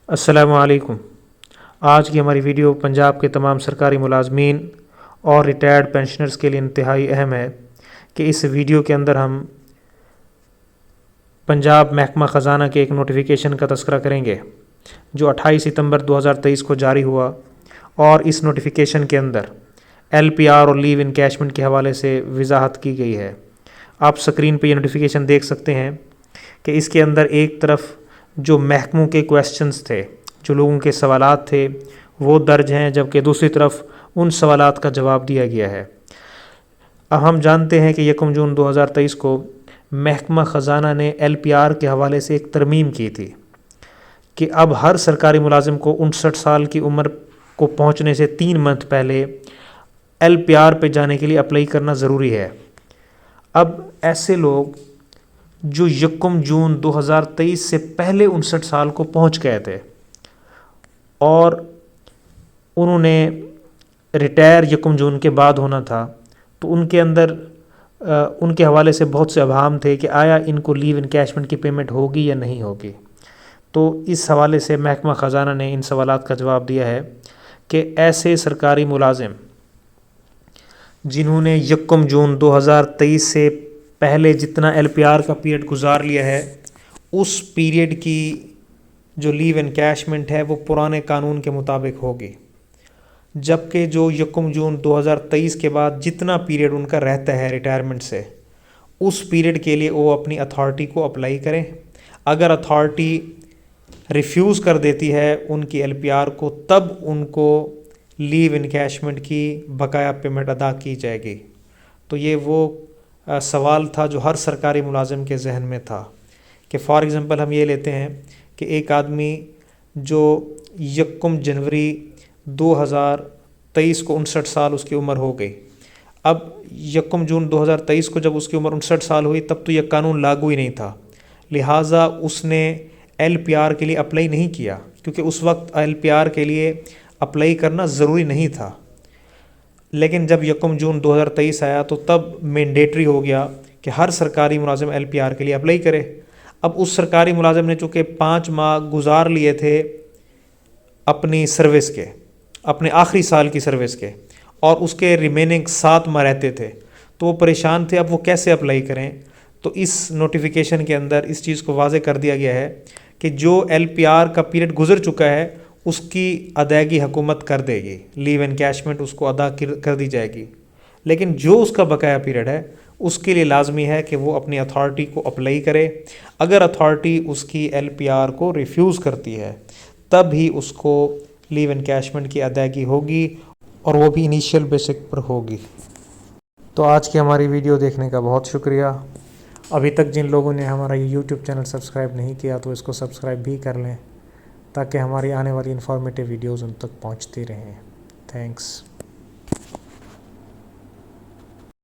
السلام علیکم۔ آج کی ہماری ویڈیو پنجاب کے تمام سرکاری ملازمین اور ریٹائرڈ پینشنرز کے لیے انتہائی اہم ہے کہ اس ویڈیو کے اندر ہم پنجاب محکمہ خزانہ کے ایک نوٹیفیکیشن کا تذکرہ کریں گے جو 28 ستمبر 2023 کو جاری ہوا، اور اس نوٹیفیکیشن کے اندر LPR اور لیو انکیشمنٹ کے حوالے سے وضاحت کی گئی ہے۔ آپ سکرین پہ یہ نوٹیفیکیشن دیکھ سکتے ہیں کہ اس کے اندر ایک طرف جو محکموں کے کویسچنز تھے، جو لوگوں کے سوالات تھے وہ درج ہیں، جبکہ دوسری طرف ان سوالات کا جواب دیا گیا ہے۔ اب ہم جانتے ہیں کہ 1 جون 2023 کو محکمہ خزانہ نے LPR کے حوالے سے ایک ترمیم کی تھی کہ اب ہر سرکاری ملازم کو 59 سال کی عمر کو پہنچنے سے 3 منتھ پہلے LPR پہ جانے کے لیے اپلائی کرنا ضروری ہے۔ اب ایسے لوگ جو 1 جون 2023 سے پہلے 59 سال کو پہنچ گئے تھے اور انہوں نے ریٹائر 1 جون کے بعد ہونا تھا، تو ان کے اندر ان کے حوالے سے بہت سے ابہام تھے کہ آیا ان کو لیو انکیشمنٹ کی پیمنٹ ہوگی یا نہیں ہوگی۔ تو اس حوالے سے محکمہ خزانہ نے ان سوالات کا جواب دیا ہے کہ ایسے سرکاری ملازم جنہوں نے 1 جون 2023 سے پہلے جتنا LPR کا پیریڈ گزار لیا ہے، اس پیریڈ کی جو لیو انکیشمنٹ ہے وہ پرانے قانون کے مطابق ہوگی، جبکہ جو 1 جون 2023 کے بعد جتنا پیریڈ ان کا رہتا ہے ریٹائرمنٹ سے، اس پیریڈ کے لیے وہ اپنی اتھارٹی کو اپلائی کریں۔ اگر اتھارٹی ریفیوز کر دیتی ہے ان کی LPR کو، تب ان کو لیو انکیشمنٹ کی بقایا پیمنٹ ادا کی جائے گی۔ تو یہ وہ سوال تھا جو ہر سرکاری ملازم کے ذہن میں تھا کہ فار ایگزامپل ہم یہ لیتے ہیں کہ ایک آدمی جو 1 جنوری 2023 کو 59 سال اس کی عمر ہو گئی، اب 1 جون 2023 کو جب اس کی عمر 59 سال ہوئی تب تو یہ قانون لاگو ہی نہیں تھا، لہٰذا اس نے LPR کے لیے اپلائی نہیں کیا، کیونکہ اس وقت LPR کے لیے اپلائی کرنا ضروری نہیں تھا۔ لیکن جب 1 جون 2023 آیا تو تب مینڈیٹری ہو گیا کہ ہر سرکاری ملازم LPR کے لیے اپلائی کرے۔ اب اس سرکاری ملازم نے چونکہ 5 ماہ گزار لیے تھے اپنی سروس کے، اپنے آخری سال کی سروس کے، اور اس کے ریمیننگ 7 ماہ رہتے تھے، تو وہ پریشان تھے اب وہ کیسے اپلائی کریں۔ تو اس نوٹیفیکیشن کے اندر اس چیز کو واضح کر دیا گیا ہے کہ جو LPR کا پیریڈ گزر چکا ہے اس کی ادائیگی حکومت کر دے گی، لیو انکیشمنٹ اس کو ادا کر دی جائے گی، لیکن جو اس کا بقایا پیریڈ ہے اس کے لیے لازمی ہے کہ وہ اپنی اتھارٹی کو اپلائی کرے۔ اگر اتھارٹی اس کی LPR کو ریفیوز کرتی ہے تب ہی اس کو لیو انکیشمنٹ کی ادائیگی ہوگی، اور وہ بھی انیشیل بیسک پر ہوگی۔ تو آج کی ہماری ویڈیو دیکھنے کا بہت شکریہ۔ ابھی تک جن لوگوں نے ہمارا یہ YouTube چینل سبسکرائب نہیں کیا تو اس کو سبسکرائب بھی کر لیں، تاکہ ہماری آنے والی انفارمیٹیو ویڈیوز ان تک پہنچتی رہیں۔ تھینکس۔